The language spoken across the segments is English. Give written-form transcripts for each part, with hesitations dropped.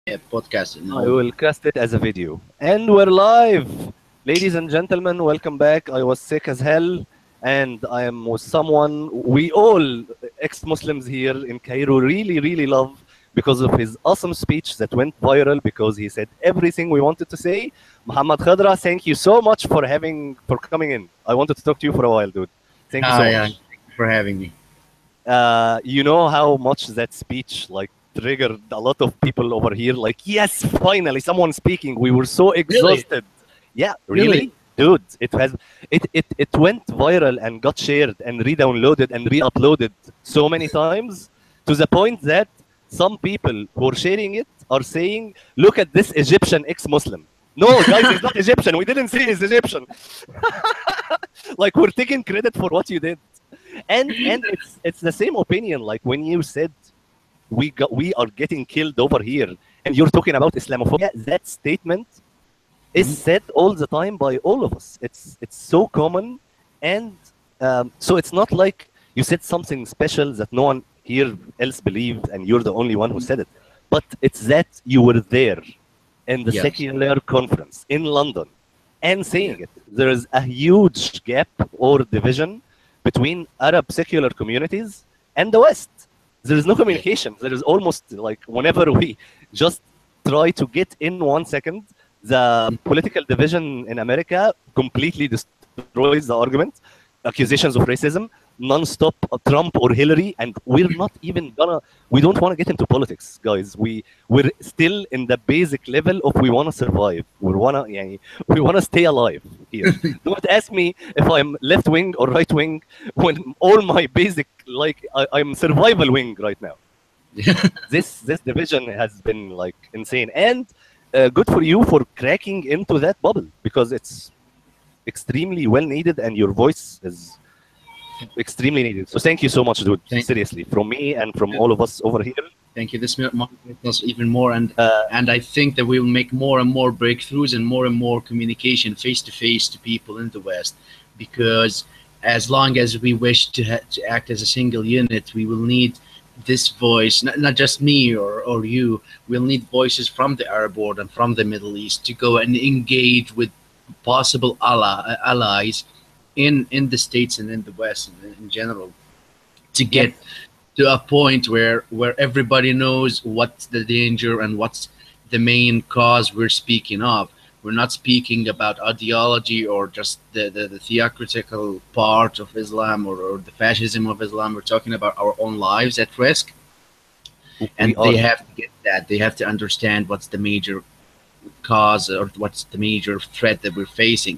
podcast and I all. will cast it as a video. And we're live! Ladies and gentlemen, welcome back. I was sick as hell, and I am with someone we all, ex-Muslims here in Cairo, really love because of his awesome speech that went viral because he said everything we wanted to say. Mohammed Khadra, thank you so much for coming in. I wanted to talk to you for a while, dude. Thank you so Hi, much. thank you for having me. You know how much that speech triggered a lot of people over here. Like, yes, finally, someone speaking. We were so Really, exhausted. Yeah, really. really, dude. It went viral and got shared and re-downloaded and re-uploaded so many times to the point that some people who are sharing it are saying, "Look at this Egyptian ex-Muslim." No, guys, he's not Egyptian. We didn't say he's Egyptian. Like, we're taking credit for what you did. And it's the same opinion like when you said we are getting killed over here and you're talking about Islamophobia. That statement is Mhm. said all the time by all of us. It's so common, and so it's not like you said something special that no one here else believed and you're the only one who said it, but it's that you were there in the Yes, secular conference in London and yeah, saying it. There is a huge gap or division between Arab secular communities and the West. There is no yeah, communication. There is almost like whenever we just try to get in 1 second, the political division in America completely destroys the argument. Accusations of racism, non-stop Trump or Hillary, and we're not even gonna. We don't want to get into politics, guys. We're still in the basic level of we want to survive. We wanna stay alive here. Don't ask me if I'm left wing or right wing when all my basic I'm survival wing right now. yeah. This division has been like insane, and good for you for cracking into that bubble because it's extremely well needed and your voice is extremely needed. So thank you so much, dude. Thank, Seriously, from me and from all of us over here. thank you. This motivates us even more, Uh, and I think that we will make more and more breakthroughs and more communication face to face to people in the West, because as long as we wish to act as a single unit, we will need this voice, not just me or you. We'll need voices from the Arab world and from the Middle East to go and engage with possible allies in the states and in the West in general, to yes, get to a point where everybody knows what's the danger and what's the main cause we're speaking of. We're not speaking about ideology or just the theocratical part of Islam, or the fascism of Islam. We're talking about our own lives at risk, we and they are. have to get that. They have to understand what's the major cause or what's the major threat that we're facing.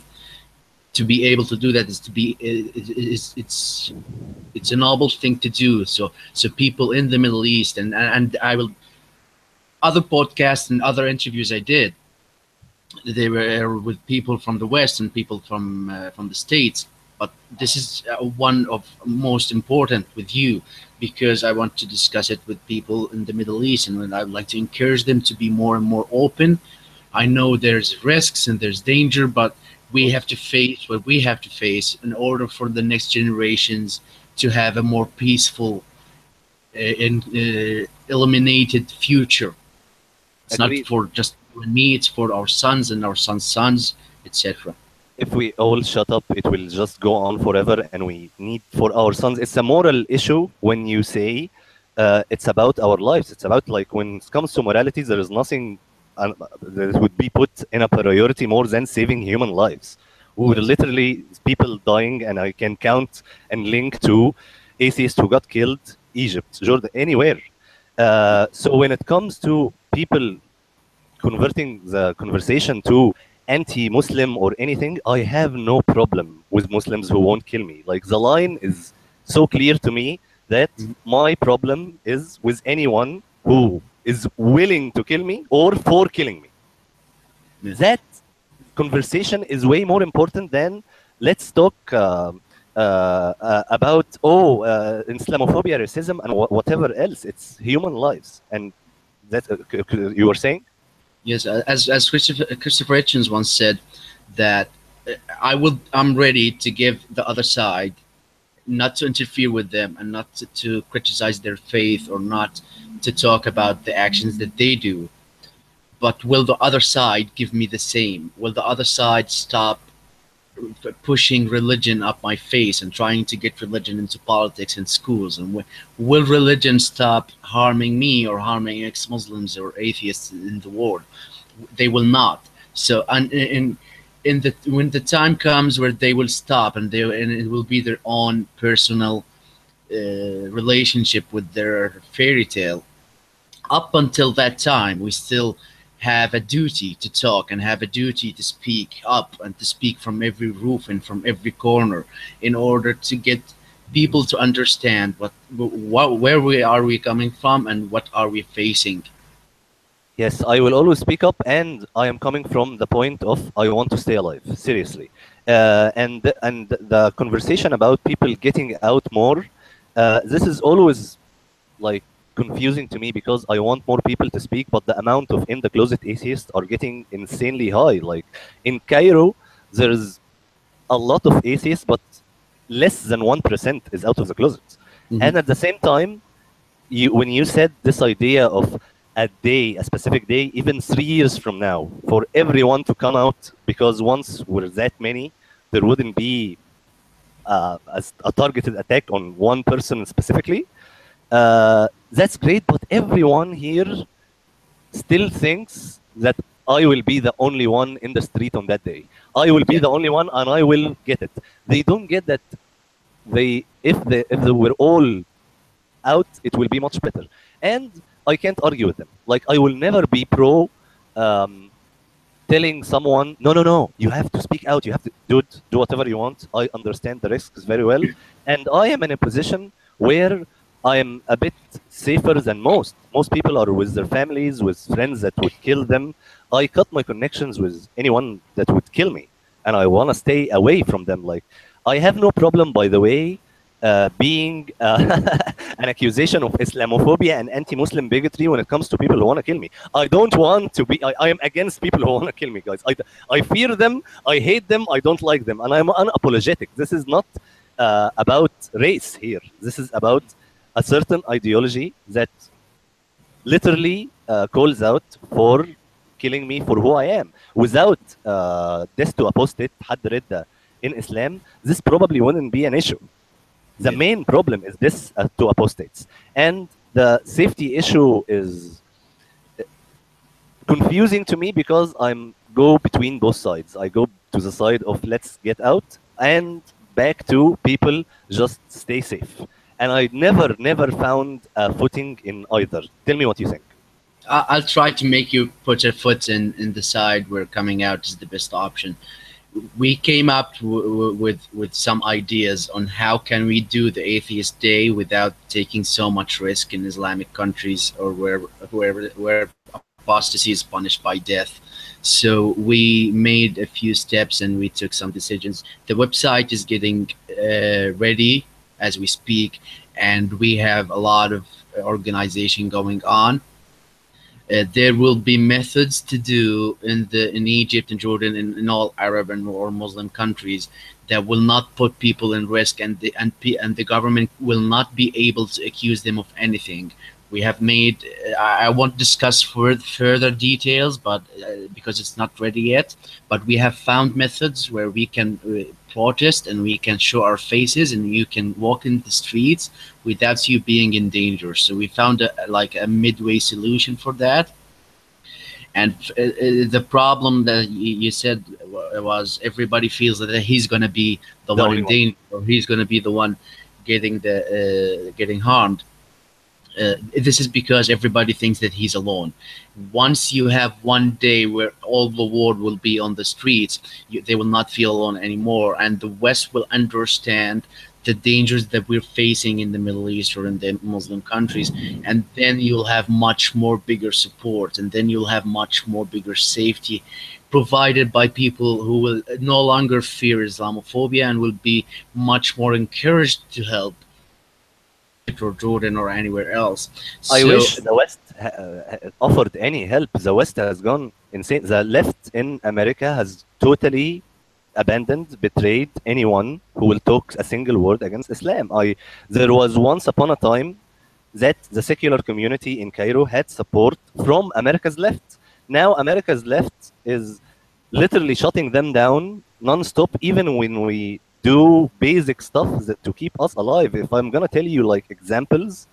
To be able to do that is to be is it's a noble thing to do. So people in the Middle East, and I will, other podcasts and other interviews I did, they were with people from the West and people from the States. But this is one of most important with you, because I want to discuss it with people in the Middle East, and I would like to encourage them to be more and more open. I know there's risks and there's danger, but we have to face what we have to face in order for the next generations to have a more peaceful and eliminated future. It's not Agreed. for just you and me; it's for our sons and our sons' sons, etc. If we all shut up, it will just go on forever, and we need for our sons. It's a moral issue when you say it's about our lives. It's about like when it comes to morality, there is nothing that would be put in a priority more than saving human lives. We were Yes. literally people dying, and I can count and link to atheists who got killed, Egypt, Jordan, anywhere. So when it comes to people converting the conversation to anti-Muslim or anything, I have no problem with Muslims who won't kill me. Like the line is so clear to me that Mhm. my problem is with anyone who is willing to kill me or for killing me. Yeah. That conversation is way more important than let's talk about Islamophobia, racism, and whatever else. It's human lives, and that you were saying. Yes, as Christopher Hitchens once said, that I'm ready to give the other side, not to interfere with them and not to criticize their faith or not to talk about the actions that they do. but will the other side give me the same? Will the other side stop pushing religion up my face and trying to get religion into politics and schools? And will religion stop harming me or harming ex-Muslims or atheists in the world? They will not. So, and in the when the time comes where they will stop, and it will be their own personal relationship with their fairy tale. Up until that time, we still have a duty to talk and have a duty to speak up and to speak from every roof and from every corner in order to get people to understand where we coming from and what are we facing. Yes, I will always speak up, and I am coming from the point of I want to stay alive, seriously. And the conversation about people getting out more, this is always like confusing to me because I want more people to speak, but the amount of in the closet atheists are getting insanely high. Like in Cairo, there's a lot of atheists, but less than 1% is out of the closet. And at the same time, when you said this idea of a day, a specific day, even 3 years from now, for everyone to come out, because once we're that many, there wouldn't be a targeted attack on one person specifically. That's great, but everyone here still thinks that I will be the only one in the street on that day. I will be the only one, and I will get it. They don't get that. If they were all out, it will be much better. And I can't argue with them. Like I will never be pro telling someone, no, you have to speak out. You have to do whatever you want. I understand the risks very well, and I am in a position where I am a bit safer than most. Most people are with their families, with friends that would kill them. I cut my connections with anyone that would kill me, and I want to stay away from them. Like I have no problem, by the way, being an accusation of Islamophobia and anti-Muslim bigotry when it comes to people who want to kill me. I don't want to be. I am against people who want to kill me, guys. I fear them. I hate them. I don't like them, and I'm unapologetic. This is not about race here. This is about a certain ideology that literally calls out for killing me for who I am. Without this to apostate, حد ردة in Islam, this probably wouldn't be an issue. The main problem is this to apostates. And the safety issue is confusing to me because I'm go between both sides. I go to the side of let's get out and back to people just stay safe. And I never found a footing in either. Tell me what you think. I'll try to make you put a foot in the side where coming out is the best option. We came up with some ideas on how can we do the Atheist Day without taking so much risk in Islamic countries or where apostasy is punished by death. So we made a few steps and we took some decisions. The website is getting ready as we speak, and we have a lot of organization going on. There will be methods to do in Egypt and Jordan and in all Arab and or Muslim countries that will not put people in risk, and the government will not be able to accuse them of anything. We have made. I won't discuss further details, but because it's not ready yet. But we have found methods where we can protest and we can show our faces and you can walk in the streets without you being in danger. So we found a midway solution for that. And the problem that you said was everybody feels that he's going to be the one in danger, or he's going to be the one getting harmed. This is because everybody thinks that he's alone. Once you have one day where all the world will be on the streets, they will not feel alone anymore, and the West will understand the dangers that we're facing in the Middle East or in the Muslim countries, and then you'll have much more bigger support, and then you'll have much more bigger safety provided by people who will no longer fear Islamophobia and will be much more encouraged to help or Jordan or anywhere else. I wish the West offered any help. The West has gone insane. The left in America has totally abandoned, betrayed anyone who will talk a single word against Islam. There was once upon a time that the secular community in Cairo had support from America's left. Now America's left is literally shutting them down non-stop, even when we do basic stuff that to keep us alive. If I'm gonna tell you like examples,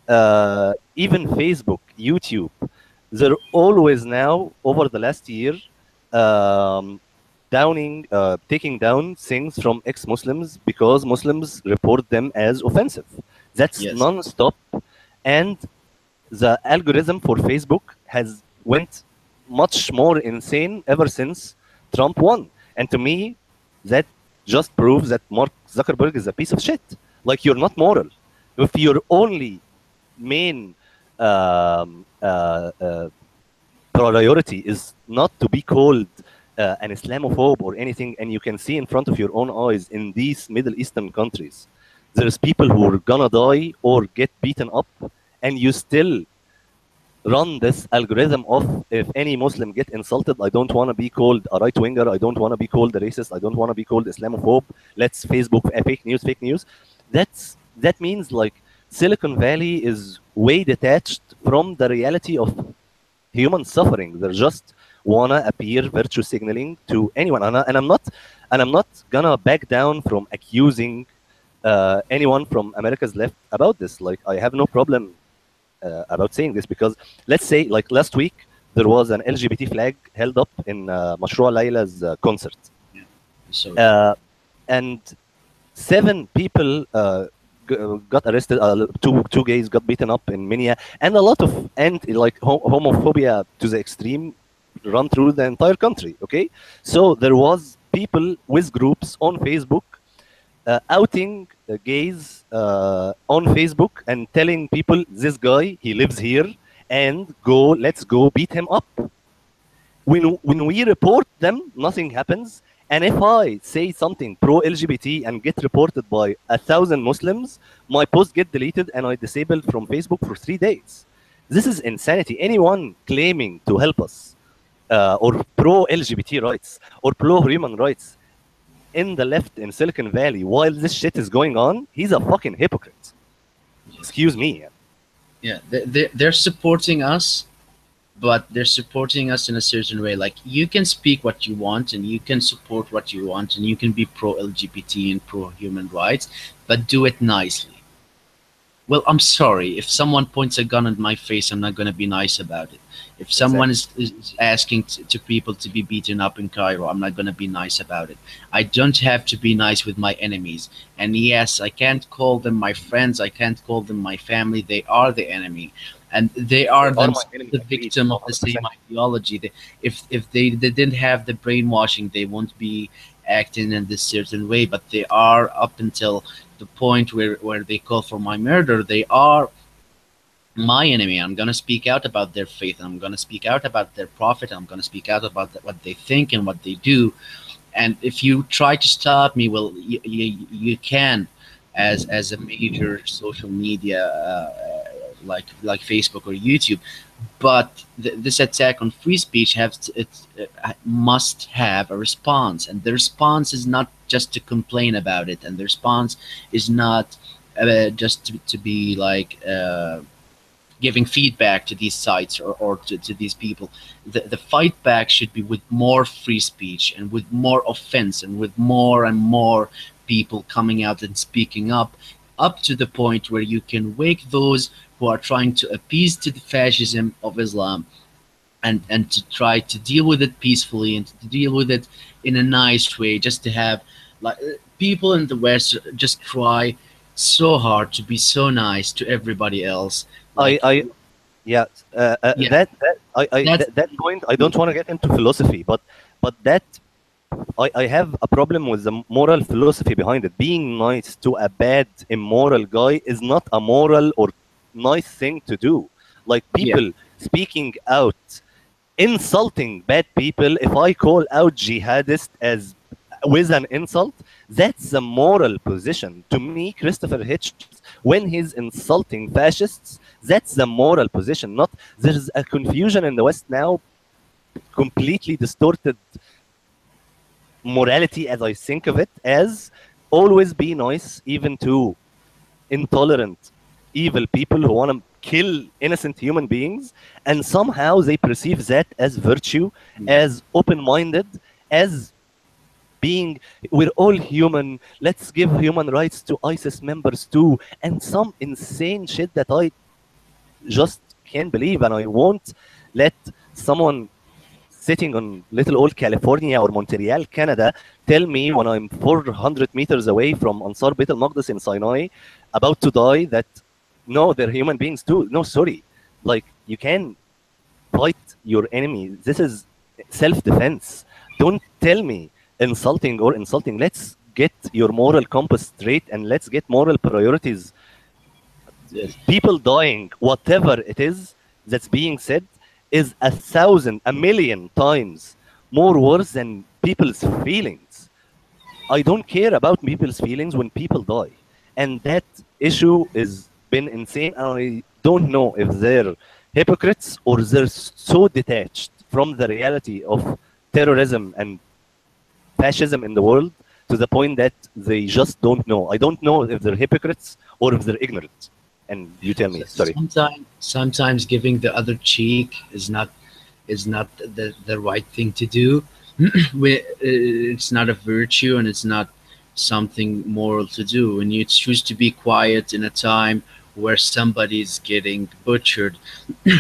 even Facebook, YouTube, they're always now over the last year um, taking down things from ex-Muslims because Muslims report them as offensive. That's Yes. non-stop, and the algorithm for Facebook has went much more insane ever since Trump won. And to me, that just proves that Mark Zuckerberg is a piece of shit. Like, you're not moral. If your only main priority is not to be called an Islamophobe or anything, and you can see in front of your own eyes in these Middle Eastern countries, there's people who are gonna die or get beaten up, and you still run this algorithm of, if any Muslim get insulted, I don't want to be called a right winger, I don't want to be called a racist, I don't want to be called Islamophobe. Let's Facebook fake news, fake news. That means like Silicon Valley is way detached from the reality of human suffering. They just wanna appear virtue signaling to anyone, and I'm not gonna back down from accusing anyone from America's left about this. Like, I have no problem about saying this, because let's say like last week there was an LGBT flag held up in Mashroua Layla's concert, Yeah. So and 7 people got arrested. Two gays got beaten up in Minya, and a lot of homophobia to the extreme run through the entire country. Okay, so there was people with groups on Facebook outing gays on Facebook and telling people, this guy, he lives here, and let's go beat him up. When we report them, nothing happens. And if I say something pro-LGBT and get reported by 1,000 Muslims, my post get deleted and I disabled from Facebook for 3 days. This is insanity. Anyone claiming to help us or pro-LGBT rights or pro-human rights in the left in Silicon Valley while this shit is going on, he's a fucking hypocrite. Excuse me. yeah, they're supporting us, but they're supporting us in a certain way. Like, you can speak what you want and you can support what you want and you can be pro LGBT and pro human rights, but do it nicely. Well, I'm sorry. If someone points a gun at my face, I'm not going to be nice about it. If someone is asking to people to be beaten up in Cairo, I'm not going to be nice about it. I don't have to be nice with my enemies. And yes, I can't call them my friends. I can't call them my family. They are the enemy. And they are the victim of the same ideology. If they didn't have the brainwashing, they won't be acting in this certain way. But they are, up until the point where they call for my murder, they are my enemy. I'm going to speak out about their faith. I'm going to speak out about their prophet. I'm going to speak out about what they think and what they do. And if you try to stop me, well, you can, as a major social media like Facebook or YouTube. But this attack on free speech must have a response, and the response is not just to complain about it, and the response is not just to be like giving feedback to these sites or to these people. The fight back should be with more free speech and with more offense and with more and more people coming out and speaking up to the point where you can wake those who are trying to appease to the fascism of Islam, and to try to deal with it peacefully and to deal with it in a nice way. Just to have, like, people in the West just try so hard to be so nice to everybody else. Like, Yeah, yeah, that point, I don't want to get into philosophy, but that I have a problem with the moral philosophy behind it. Being nice to a bad, immoral guy is not a moral or nice thing to do. Like, yeah, people speaking out, insulting bad people. If I call out jihadist as with an insult, that's a moral position. To me, Christopher Hitchens, when he's insulting fascists, that's the moral position. Not, there's a confusion in the West now, completely distorted morality as I think of it, as always be nice even to intolerant, evil people who want to kill innocent human beings, and somehow they perceive that as virtue, Yeah. as open-minded, as being, we're all human, let's give human rights to ISIS members too, and some insane shit that I just can't believe, and I won't let someone sitting on little old California or Montreal, Canada, tell me when I'm 400 meters away from Ansar Beit al-Maqdis in Sinai, about to die, that no, they're human beings too. No, sorry. Like, you can fight your enemy. This is self-defense. Don't tell me insulting or insulting. Let's get your moral compass straight, and let's get moral priorities. Yes. People dying, whatever it is that's being said, is 1,000, 1,000,000 times more worse than people's feelings. I don't care about people's feelings when people die. And that issue has been insane. And I don't know if they're hypocrites or they're so detached from the reality of terrorism and fascism in the world to the point that they just don't know. I don't know if they're hypocrites or if they're ignorant. And you tell me, sorry. Sometimes giving the other cheek is not the right thing to do. It's not a virtue, and it's not something moral to do. When you choose to be quiet in a time where somebody's getting butchered,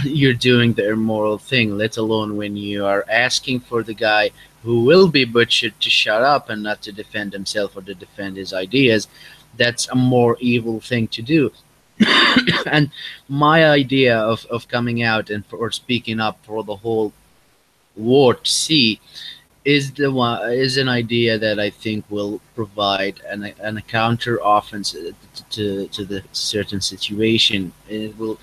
you're doing the immoral thing, let alone when you are asking for the guy who will be butchered to shut up and not to defend himself or to defend his ideas. That's a more evil thing to do. And my idea of coming out and or speaking up for the whole world to see is an idea that I think will provide a counter offense to the certain situation. It will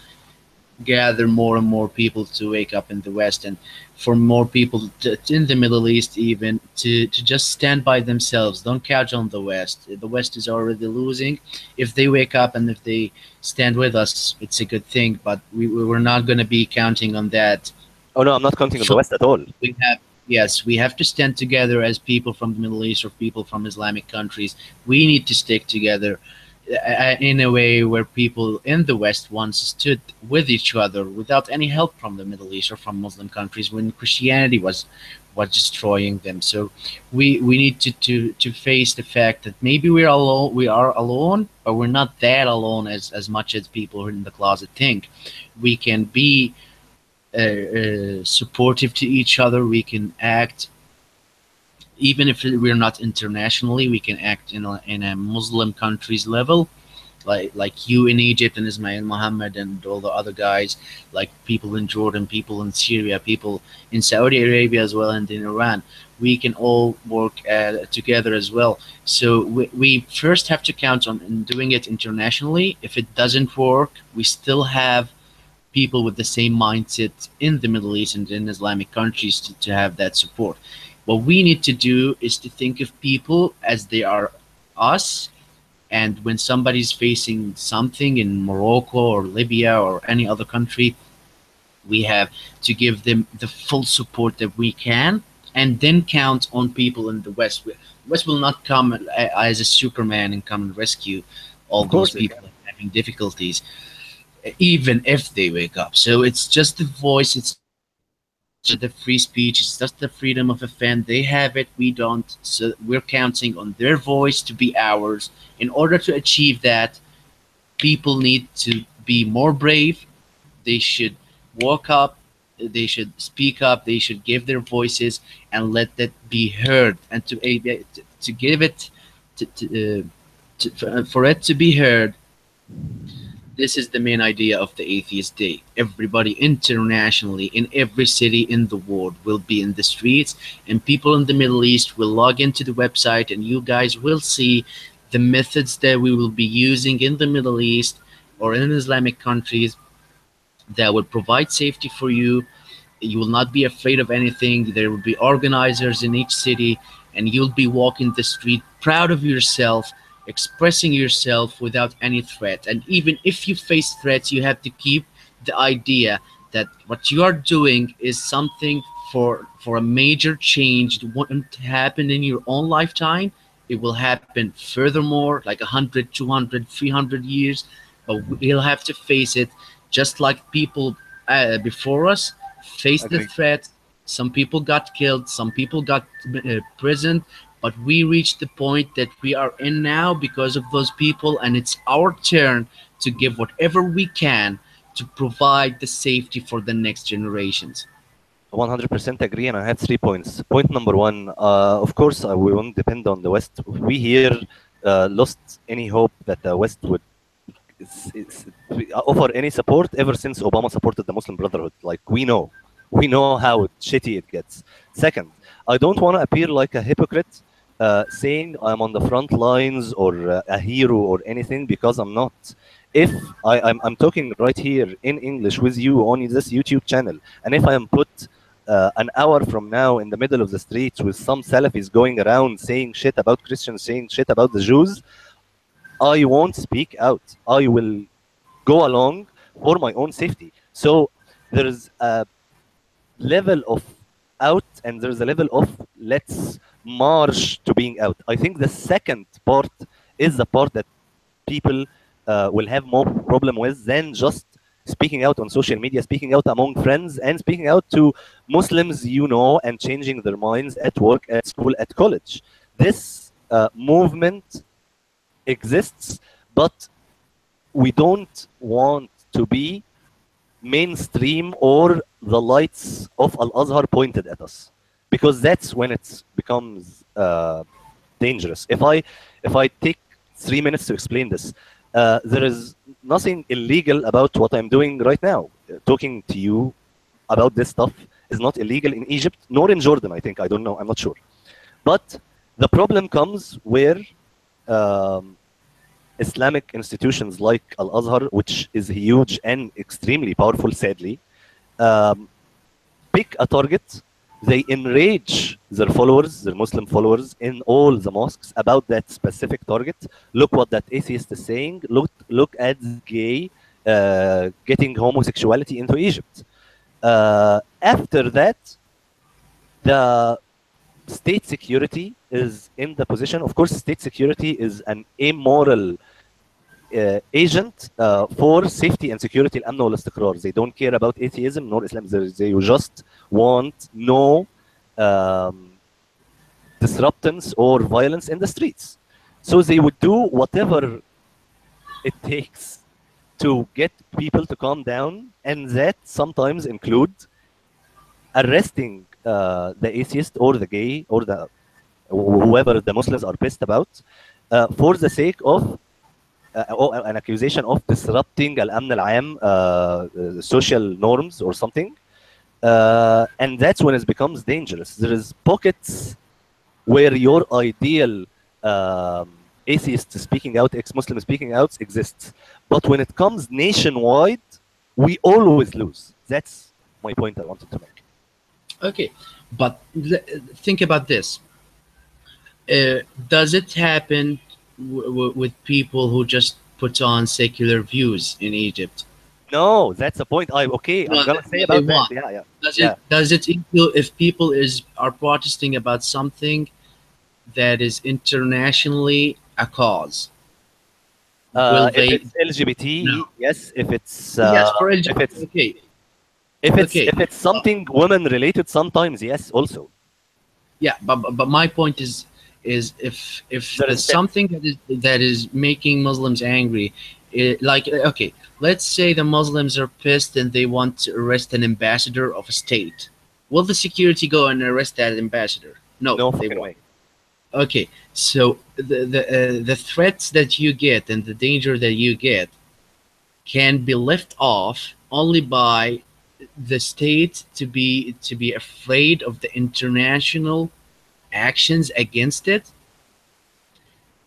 gather more and more people to wake up in the West, and for more people in the Middle East even to just stand by themselves. Don't count on the West. The West is already losing. If they wake up and if they stand with us, it's a good thing. But we're not going to be counting on that. Oh no, I'm not counting on the So West at all. we have yes, we have to stand together as people from the Middle East or people from Islamic countries. We need to stick together in a way where people in the West once stood with each other without any help from the Middle East or from Muslim countries when Christianity was destroying them. So we need to face the fact that maybe we are alone, but we're not that alone as much as people in the closet think. We can be supportive to each other. We can act, even if we're not internationally, we can act in a Muslim countries level, like you in Egypt and Ismail Mohammed and all the other guys, like people in Jordan, people in Syria, people in Saudi Arabia as well, and in Iran. We can all work together as well. So we first have to count on doing it internationally. If it doesn't work, we still have people with the same mindset in the Middle East and in Islamic countries to have that support. What we need to do is to think of people as they are us. And when somebody's facing something in Morocco or Libya or any other country, we have to give them the full support that we can, and then count on people in the West. The West will not come as a Superman and come and rescue all Of those course they people can. having difficulties, even if they wake up. So it's just the voice, it's the free speech, it's just the freedom of a fan. They have it, we don't. So we're counting on their voice to be ours. In order to achieve that, people need to be more brave. They should walk up, they should speak up, they should give their voices and let that be heard. And to give it for it to be heard, this is the main idea of the Atheist Day. Everybody internationally in every city in the world will be in the streets, and people in the Middle East will log into the website, and you guys will see the methods that we will be using in the Middle East or in Islamic countries that will provide safety for you. You will not be afraid of anything. There will be organizers in each city, and you'll be walking the street proud of yourself, expressing yourself without any threat. And even if you face threats, you have to keep the idea that what you are doing is something for a major change. It won't happen in your own lifetime. It will happen furthermore, like 100, 200, 300 years. But we'll have to face it just like people before us faced the Agree. threat. Some people got killed, some people got imprisoned, but we reached the point that we are in now because of those people, and it's our turn to give whatever we can to provide the safety for the next generations. 100% agree, and I have 3 points. Point number one, of course, we won't depend on the West. We here lost any hope that the West would offer any support ever since Obama supported the Muslim Brotherhood. Like, we know how shitty it gets. Second, I don't want to appear like a hypocrite saying I'm on the front lines or a hero or anything, because I'm not. If I'm talking right here in English with you on this YouTube channel, and if I am put an hour from now in the middle of the streets with some Salafis going around saying shit about Christians, saying shit about the Jews, I won't speak out. I will go along for my own safety. So there's a level of out and there's a level of let's march to being out. I think the second part is the part that people will have more problem with than just speaking out on social media, speaking out among friends, and speaking out to Muslims, and changing their minds at work, at school, at college. This movement exists, but we don't want to be mainstream or the lights of Al-Azhar pointed at us, because that's when it becomes dangerous. If I take 3 minutes to explain this, there is nothing illegal about what I'm doing right now. Talking to you about this stuff is not illegal in Egypt, nor in Jordan, I think. I don't know. I'm not sure. But the problem comes where Islamic institutions like Al-Azhar, which is huge and extremely powerful, sadly, pick a target. They enrage their followers, their Muslim followers, in all the mosques about that specific target. Look what that atheist is saying. Look at gay getting homosexuality into Egypt. After that, the state security is in the position. Of course, state security is an immoral agent for safety and security. الأمن والاستقرار. They don't care about atheism nor Islam. They just want no disruptance or violence in the streets. So they would do whatever it takes to get people to calm down, and that sometimes include arresting the atheist or the gay or the whoever the Muslims are pissed about for the sake of an accusation of disrupting al-amn al-am, social norms or something. And that's when it becomes dangerous. There is pockets where your ideal atheist speaking out, ex-Muslim speaking out exists. But when it comes nationwide, we always lose. That's my point I wanted to make. Okay, but think about this. Does it happen with people who just put on secular views in Egypt? No, that's the point. I'm gonna say about that. Yeah. Does it include if people are protesting about something that is internationally a cause? If it's LGBT, No. yes. If it's Yes, for LGBT, okay. if it's something women related, sometimes yes, also. Yeah, but my point is if there's something that is making Muslims angry, okay, let's say the Muslims are pissed and they want to arrest an ambassador of a state. Will the security go and arrest that ambassador? No, they won't. Way. Okay, so the threats that you get and the danger that you get can be left off only by the state to be afraid of the international actions against it,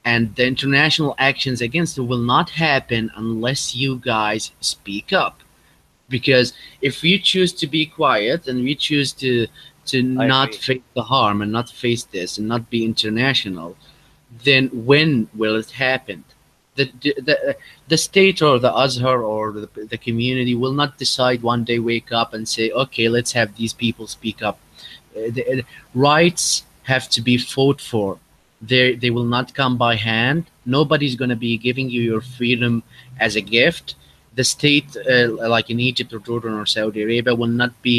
and the international actions against it will not happen unless you guys speak up. Because if you choose to be quiet and we choose to not face the harm and not face this and not be international, then when will it happen? The state or the Azhar or the community will not decide one day, wake up and say, okay, let's have these people speak up. The rights have to be fought for. They will not come by hand. Nobody's going to be giving you your freedom as a gift. The state, like in Egypt or Jordan or Saudi Arabia, will not be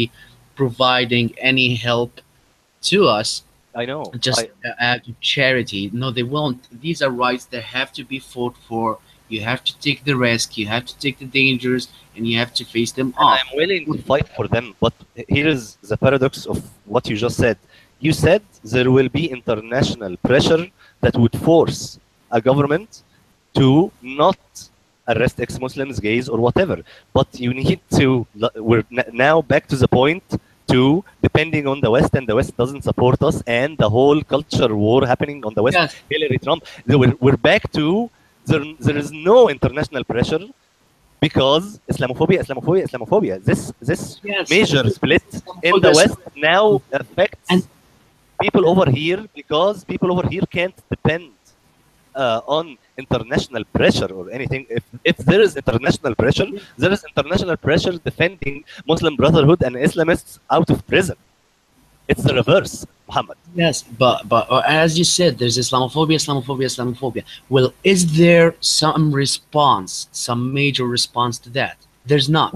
providing any help to us I know. just out of charity. No, they won't. These are rights that have to be fought for. You have to take the risk, you have to take the dangers, and you have to face them And off. I'm willing to fight for them. But here is the paradox of what you just said. You said there will be international pressure that would force a government to not arrest ex-Muslims, gays, or whatever. But you need to. We're now back to the point to depending on the West, and the West doesn't support us, and the whole culture war happening on the West. Yes, Hillary, Trump. We're back to there is no international pressure because Islamophobia, Islamophobia, Islamophobia. This yes. major split in the West now affects And people over here because people over here can't depend on international pressure or anything. If there is international pressure, there is international pressure defending Muslim Brotherhood and Islamists out of prison. It's the reverse, Muhammad. yes, but as you said, there's Islamophobia, Islamophobia, Islamophobia. Well, is there some response, some major response to that? There's not.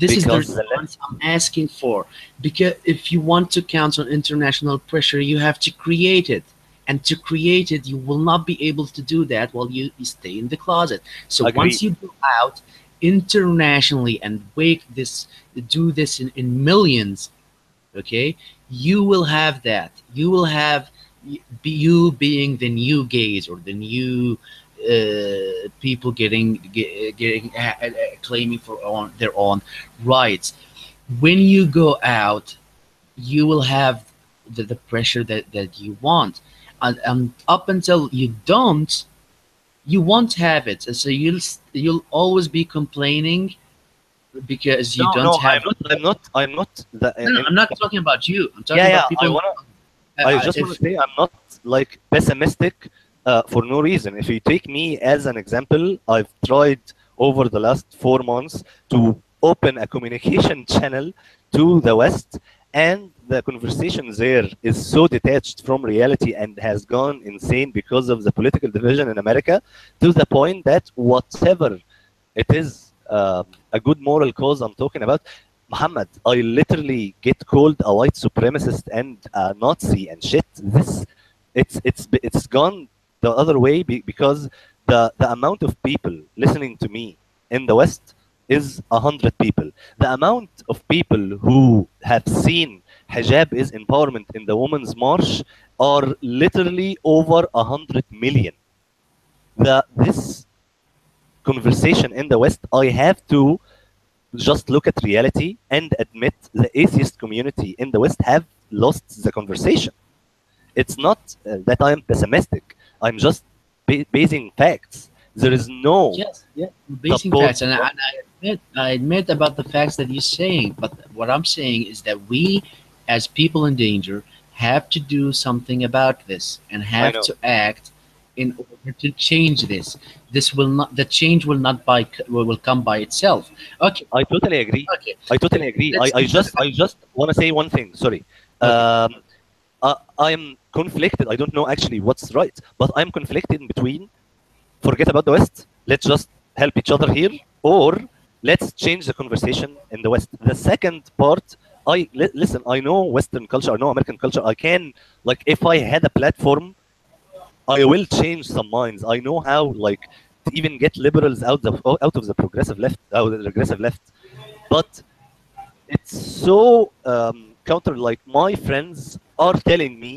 This is the Because the response I'm asking for. Because if you want to counter international pressure, you have to create it. And to create it, you will not be able to do that while you stay in the closet. So Agreed. once you go out internationally and do this in millions, okay, you will have that. You will have you being the new gays or the new people getting claiming for their own rights. When you go out, you will have the pressure that you want, and up until you don't, you won't have it. And so you'll always be complaining because you No, don't no, have. I'm not. No, I'm not talking about you. I'm talking Yeah, about yeah. people. I just want to say I'm not like pessimistic for no reason. If you take me as an example, I've tried over the last 4 months to open a communication channel to the West, and the conversation there is so detached from reality and has gone insane because of the political division in America, to the point that whatever it is, a good moral cause I'm talking about, Muhammad, I literally get called a white supremacist and a Nazi and shit. It's gone the other way because the amount of people listening to me in the West is 100 people. The amount of people who have seen hijab is empowerment in the Women's March are literally over 100 million. This conversation in the West, I have to just look at reality and admit the atheist community in the West have lost the conversation. It's not that I'm pessimistic. I'm just basing facts. There is no Yes, yeah, basing support. facts, and I admit about the facts that you're saying. But what I'm saying is that we, as people in danger, have to do something about this and I have know. to act in order to change this. This will not. The change will not will come by itself. Okay, I totally agree. okay. I totally agree. Let's I just want to say one thing. Sorry. okay. I'm conflicted. I don't know actually what's right, but I'm conflicted in between forget about the West. Let's just help each other here, or let's change the conversation in the West. The second part, listen. I know Western culture. I know American culture. I can like if I had a platform, I will change some minds. I know how like to even get liberals out of the progressive left, out of the regressive left, but it's so counter. Like my friends are telling me,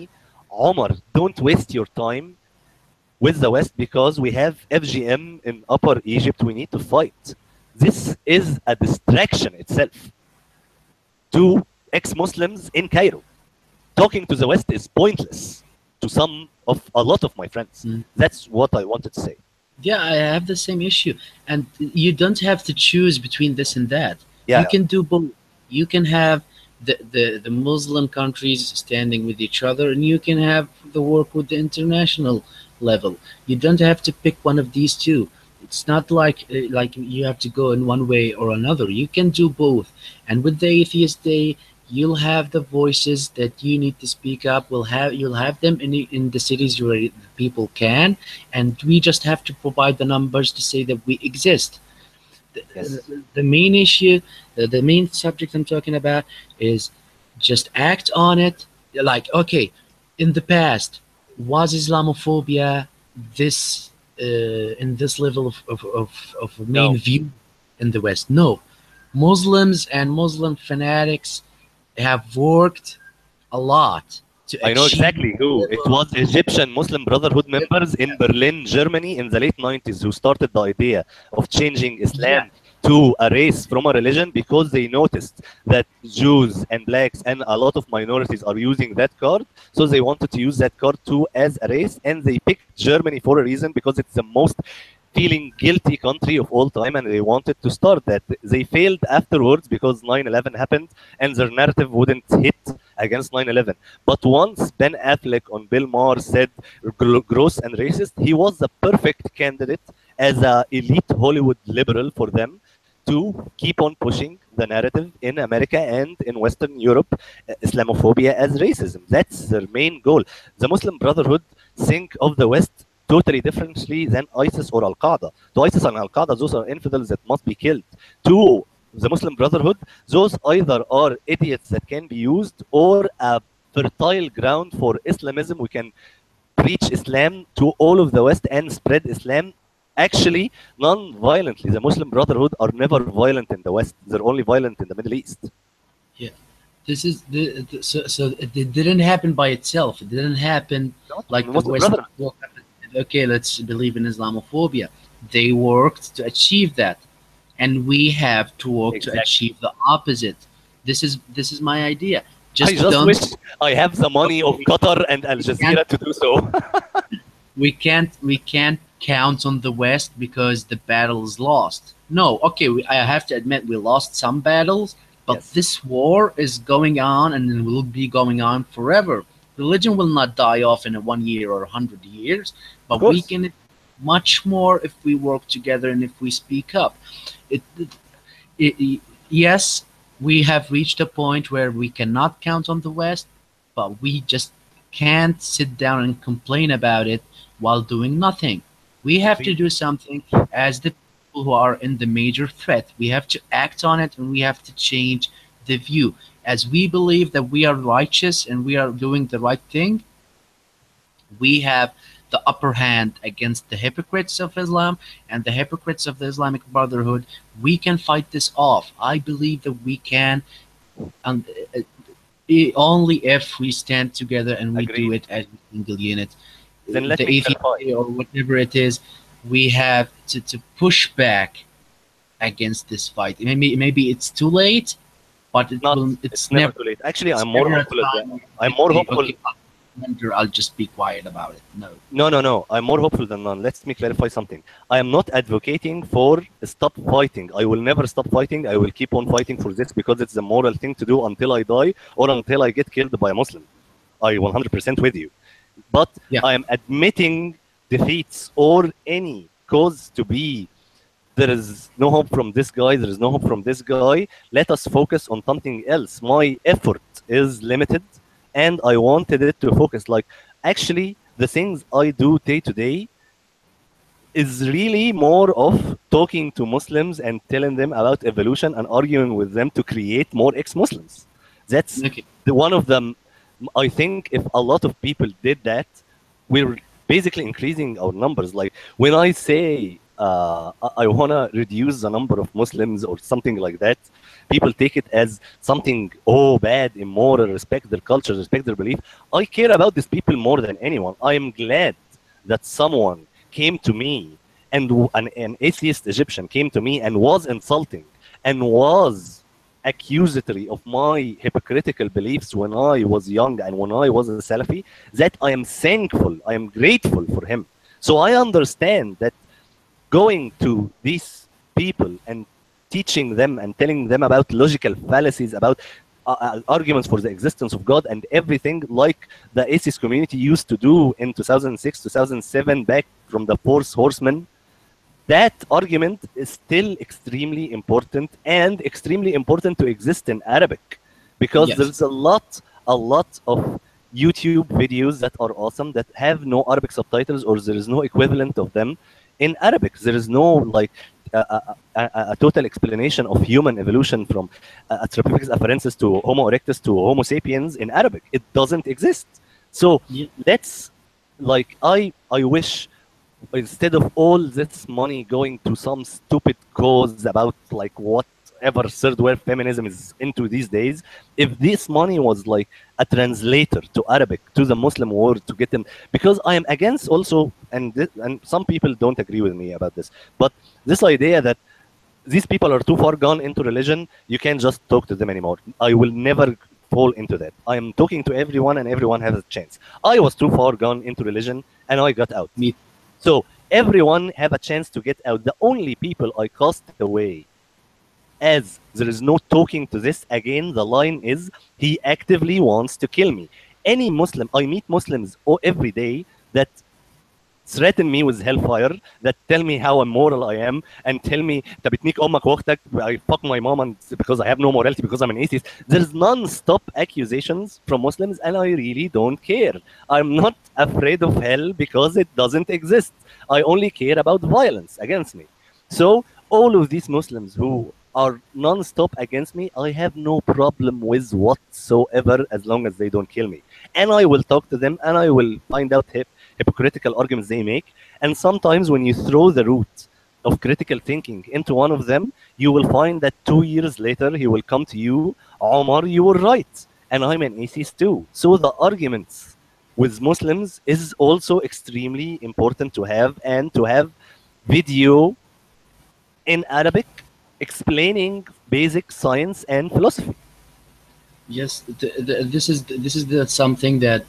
Omar, don't waste your time with the West because we have FGM in Upper Egypt we need to fight. This is a distraction itself to ex-Muslims in Cairo. Talking to the West is pointless to a lot of my friends. Mm. That's what I wanted to say. Yeah, I have the same issue, and you don't have to choose between this and that. Yeah, You can do both. You can have the Muslim countries standing with each other, and you can have the work with the international level. You don't have to pick one of these two. It's not like you have to go in one way or another. You can do both. And with the Atheist Day, you'll have the voices that you need to speak up. You'll have them in the cities where the people can, and we just have to provide the numbers to say that we exist. Yes. The main issue, the main subject I'm talking about is just act on it. Like, okay, in the past, was Islamophobia this in this level of main No. view in the West? No. Muslims and Muslim fanatics have worked a lot to I know achieve exactly who. It was Egyptian Muslim Brotherhood members in Berlin, Germany in the late 90s who started the idea of changing yeah. Islam to a race from a religion because they noticed that Jews and blacks and a lot of minorities are using that card. So they wanted to use that card too as a race. And they picked Germany for a reason because it's the most feeling guilty country of all time, and they wanted to start that. They failed afterwards because 9/11 happened and their narrative wouldn't hit against 9/11. But once Ben Affleck on Bill Maher said gross and racist, he was the perfect candidate as a elite Hollywood liberal for them to keep on pushing the narrative in America and in Western Europe, Islamophobia as racism. That's their main goal. The Muslim Brotherhood think of the West totally differently than ISIS or Al Qaeda. To ISIS and Al Qaeda, those are infidels that must be killed. To the Muslim Brotherhood, those either are idiots that can be used or a fertile ground for Islamism. We can preach Islam to all of the West and spread Islam actually non-violently. The Muslim Brotherhood are never violent in the West. They're only violent in the Middle East. Yeah. This is so it didn't happen by itself. It didn't happen Not like the the Muslim West. Brotherhood. Well, okay, let's believe in Islamophobia. They worked to achieve that, and we have to work to Exactly. achieve the opposite. This is my idea. I Just just don't. wish I have the money of Qatar and Al We can't. Jazeera to do so. We can't count on the West because the battle is lost. No, okay, I have to admit we lost some battles, but Yes. this war is going on and it will be going on forever. Religion will not die off in a 1 year or 100 years, Of but we course. can much more if we work together and if we speak up. It, yes, we have reached a point where we cannot count on the West, but we just can't sit down and complain about it while doing nothing. We have to Agreed. do something as the people who are in the major threat. We have to act on it and we have to change the view. As we believe that we are righteous and we are doing the right thing, we have the upper hand against the hypocrites of Islam and the hypocrites of the Islamic Brotherhood. We can fight this off. I believe that we can, and only if we stand together and we do Agreed. it as a single unit. Then let The me clarify. atheist or whatever it is, we have to push back against this fight. Maybe it's too late, but it Not. will. It's never too late. Actually, It's I'm more never a hopeful. time. I'm more hopeful. Okay, I'll just be quiet about it. No. No. I'm more hopeful than none. Let me clarify something. I am not advocating for stop fighting. I will never stop fighting. I will keep on fighting for this because it's the moral thing to do until I die or until I get killed by a Muslim. I 100% with you. But Yeah. I am admitting defeats or any cause to be there is no hope from this guy, there is no hope from this guy. Let us focus on something else. My effort is limited and I wanted it to focus. Like, actually, the things I do day to day is really more of talking to Muslims and telling them about evolution and arguing with them to create more ex-Muslims. That's Okay. one of them. I think if a lot of people did that, we're basically increasing our numbers. Like when I say I want to reduce the number of Muslims or something like that, people take it as something, oh, bad, immoral, respect their culture, respect their belief. I care about these people more than anyone. I am glad that someone came to me and an atheist Egyptian came to me and was insulting and was accusatory of my hypocritical beliefs when I was young and when I was a Salafi, that I am thankful, I am grateful for him. So I understand that going to these people and teaching them and telling them about logical fallacies, about arguments for the existence of God and everything, like the atheist community used to do in 2006, 2007, back from the Fourth Horsemen, that argument is still extremely important and extremely important to exist in Arabic, because Yes. there's a lot of YouTube videos that are awesome that have no Arabic subtitles or there is no equivalent of them in Arabic. There is no like a total explanation of human evolution from Australopithecus afarensis to Homo erectus to Homo sapiens in Arabic. It doesn't exist. So Yeah. let's, like, I wish instead of all this money going to some stupid cause about like whatever third world feminism is into these days, if this money was like a translator to Arabic to the Muslim world to get them, because I am against also, and some people don't agree with me about this, but this idea that these people are too far gone into religion, you can't just talk to them anymore. I will never fall into that. I am talking to everyone and everyone has a chance. I was too far gone into religion and I got out. Me. So everyone have a chance to get out. The only people I cast away, as there is no talking to this again, the line is he actively wants to kill me. Any Muslim, I meet Muslims every day that threaten me with hellfire, that tell me how immoral I am, and tell me "تبتنيك أمك وأختك," I fuck my mom and because I have no morality because I'm an atheist. There's non-stop accusations from Muslims, and I really don't care. I'm not afraid of hell because it doesn't exist. I only care about violence against me. So all of these Muslims who are non-stop against me, I have no problem with whatsoever as long as they don't kill me. And I will talk to them and I will find out hypocritical arguments they make. And sometimes when you throw the root of critical thinking into one of them, you will find that 2 years later he will come to you, Omar, you were right. And I'm an atheist too. So the arguments with Muslims is also extremely important to have, and to have video in Arabic explaining basic science and philosophy. Yes, this is something that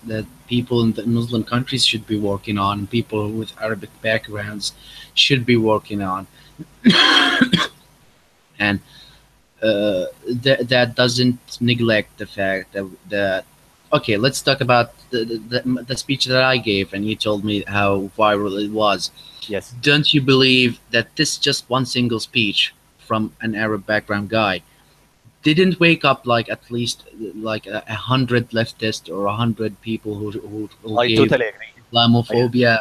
people in the Muslim countries should be working on. People with Arabic backgrounds should be working on, and that doesn't neglect the fact that okay, let's talk about the speech that I gave, and you told me how viral it was. Yes. Don't you believe that this just one single speech from an Arab background guy didn't wake up like at least like 100 leftists or 100 people who I gave totally agree. Islamophobia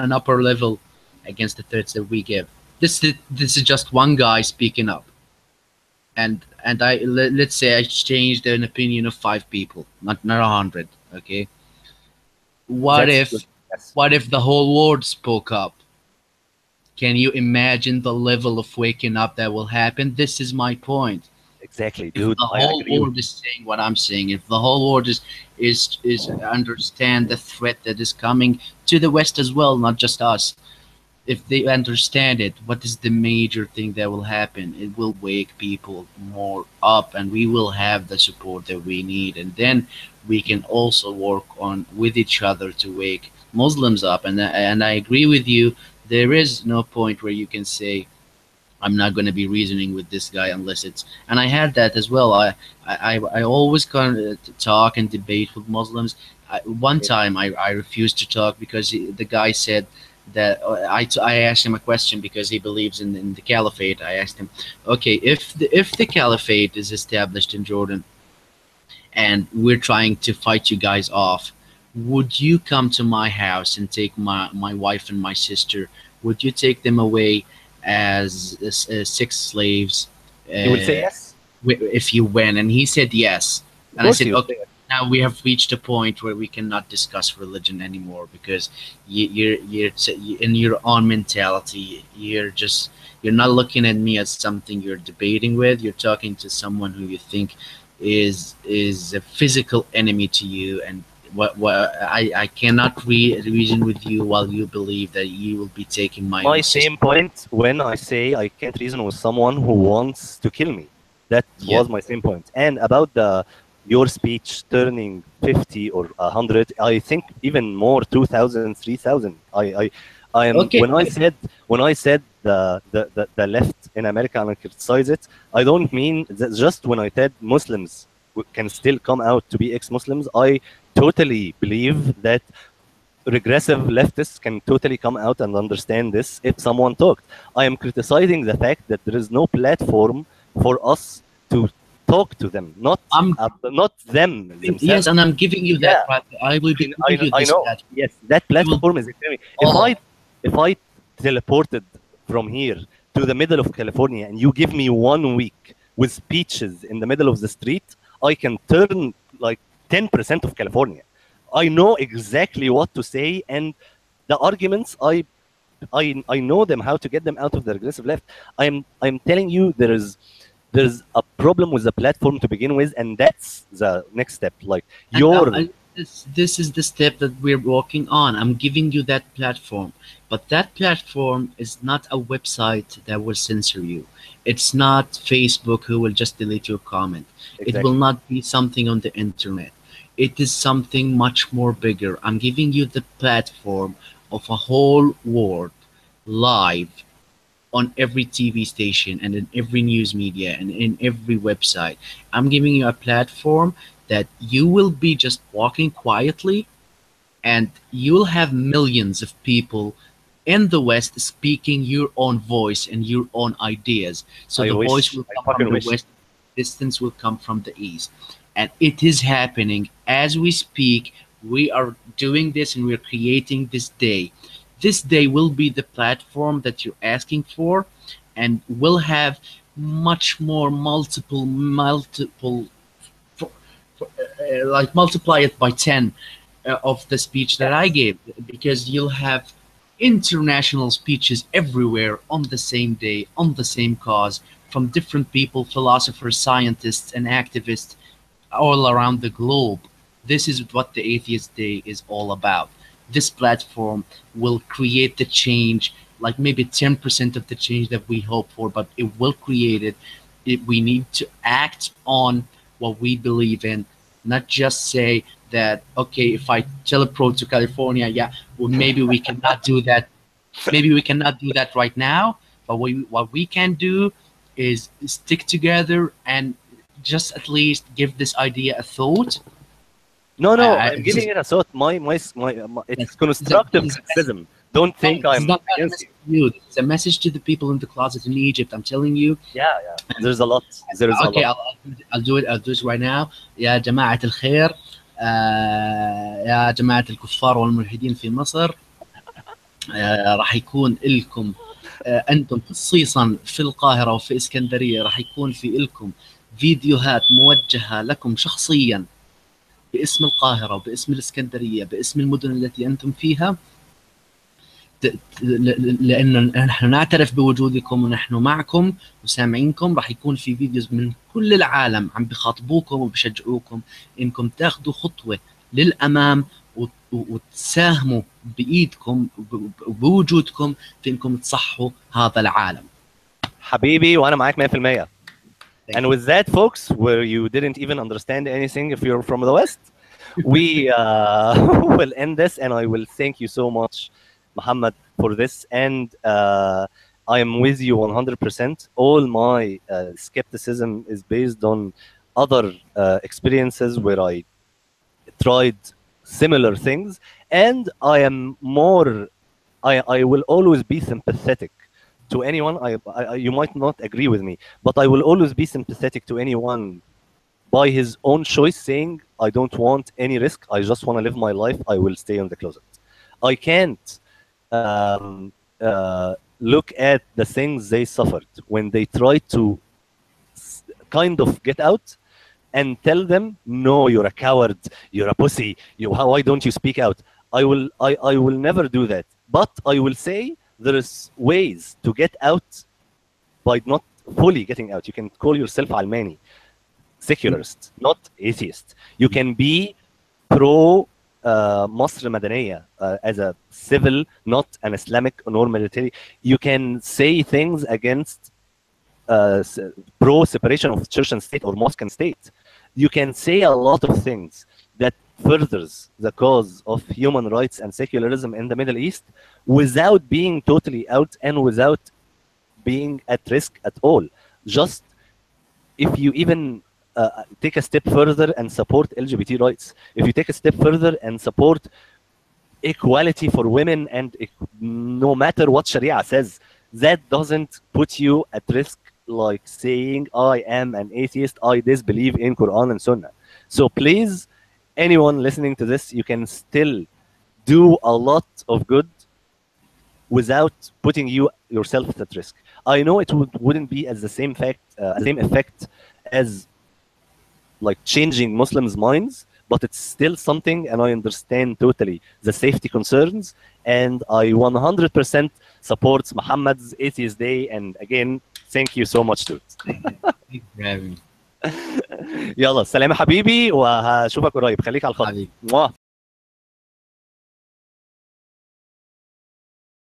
an upper level against the threats that we give? This is just one guy speaking up, and let's say I changed an opinion of 5 people, not 100. Okay, what That's if good. Yes. what if the whole world spoke up? Can you imagine the level of waking up that will happen? This is my point. Exactly, If dude. the I whole agree with world is saying what I'm saying, if the whole world is understand the threat that is coming to the West as well, not just us. If they understand it, what is the major thing that will happen? It will wake people more up, and we will have the support that we need, and then we can also work on with each other to wake Muslims up. And I agree with you. There is no point where you can say I'm not going to be reasoning with this guy unless it's. And I had that as well. I always kind of talk and debate with Muslims. One it. time I refused to talk because the guy said that I asked him a question because he believes in the caliphate. I asked him, okay, if the caliphate is established in Jordan and we're trying to fight you guys off, would you come to my house and take my wife and my sister? Would you take them away as sex slaves You will say yes? if you win? And he said yes. Of And I course said, you will okay, say yes. now we have reached a point where we cannot discuss religion anymore because in your own mentality, you're not looking at me as something you're debating with. You're talking to someone who you think is a physical enemy to you, and what I cannot reason with you while you believe that you will be taking my My own sister. same point when I say I can't reason with someone who wants to kill me. That Yeah. was my same point. And about your speech turning 50 or 100, I think even more, 2,000, 3,000. I am Okay. when I said the left in America and I criticize it, I don't mean that just when I said Muslims can still come out to be ex-Muslims. I totally believe that regressive leftists can totally come out and understand this if someone talked. I am criticizing the fact that there is no platform for us to talk to them, not them themselves. Yes, and I'm giving you that. Yeah. I will be giving you I this know. platform. Yes, that platform is extremely. Oh. If I teleported from here to the middle of California and you give me 1 week with speeches in the middle of the street, I can turn like 10% of California. I know exactly what to say, and the arguments I know them, how to get them out of the regressive left. I'm telling you, there's a problem with the platform to begin with, and that's the next step. Like And your this is the step that we're working on. I'm giving you that platform, but that platform is not a website that will censor you. It's not Facebook who will just delete your comment. It will exactly. not be something on the internet. It is something much more bigger. I'm giving you the platform of a whole world live on every TV station and in every news media and in every website. I'm giving you a platform that you will be just walking quietly, and you'll have millions of people in the West speaking your own voice and your own ideas. So I the voice wish. will I come from fucking the wish. West, distance will come from the East. And it is happening as we speak. We are doing this and we're creating this day. This day will be the platform that you're asking for, and will have much more multiple like multiply it by 10 of the speech that I Yes. gave, because you'll have international speeches everywhere on the same day, on the same cause, from different people, philosophers, scientists, and activists all around the globe. This is what the Atheist Day is all about. This platform will create the change, like maybe 10% of the change that we hope for, but it will create it. We need to act on what we believe in, not just say that, okay, if I teleport to California, yeah, well, maybe we cannot do that. Maybe we cannot do that right now, but what we can do is stick together and just at least give this idea a thought. No, no, I'm This giving is it a thought. My it's yes, constructive this is a message. criticism. Don't No, think this is I'm not a against message you. to you. It's a message to the people in the closet in Egypt. I'm telling you. Yeah, yeah. There's a lot. There is a Okay, lot. I'll do it. I'll do it right now. يا جماعة الخير، يا جماعة الكفار والملحدين في مصر، راح يكون لكم أنتم خصيصا في القاهرة وفي إسكندرية، راح يكون في لكم فيديوهات موجهة لكم شخصيا باسم القاهرة وباسم الإسكندرية، باسم المدن التي أنتم فيها، لأن نحن نعترف بوجودكم ونحن معكم وسامعينكم. راح يكون في فيديوز من كل العالم عم بخاطبوكم وبشجعوكم إنكم تاخذوا خطوة للأمام، وتساهموا بإيدكم بوجودكم في إنكم تصحوا هذا العالم. حبيبي وانا معاك 100%. Thank And you. with that, folks, where you didn't even understand anything if you're from the West, we will end this, and I will thank you so much, Muhammad, for this. And I am with you 100%. All my skepticism is based on other experiences where I tried similar things, and I am more. I will always be sympathetic to anyone. You might not agree with me, but I will always be sympathetic to anyone by his own choice, saying, I don't want any risk. I just want to live my life. I will stay in the closet. I can't look at the things they suffered when they tried to kind of get out and tell them, no, you're a coward, you're a pussy, why don't you speak out? I will never do that. But I will say there is ways to get out by not fully getting out. You can call yourself Almani, secularist, not atheist. You can be pro مصر مدنية as a civil, not an Islamic nor military. You can say things against pro separation of church and state or mosque and state. You can say a lot of things that furthers the cause of human rights and secularism in the Middle East without being totally out and without being at risk at all. Just if you even take a step further and support LGBT rights, if you take a step further and support equality for women, and no matter what Sharia says, that doesn't put you at risk like saying, I am an atheist, I disbelieve in Quran and Sunnah. So please, anyone listening to this, you can still do a lot of good without putting yourself at risk. I know it wouldn't be as the same effect as like changing Muslims' minds, but it's still something, and I understand totally the safety concerns, and I 100% support Muhammad's Atheist Day. And again, thank you so much, dude. Thank you for having me. يلا سلام يا حبيبي، وهشوفك قريب، خليك على الخط. حبيبي.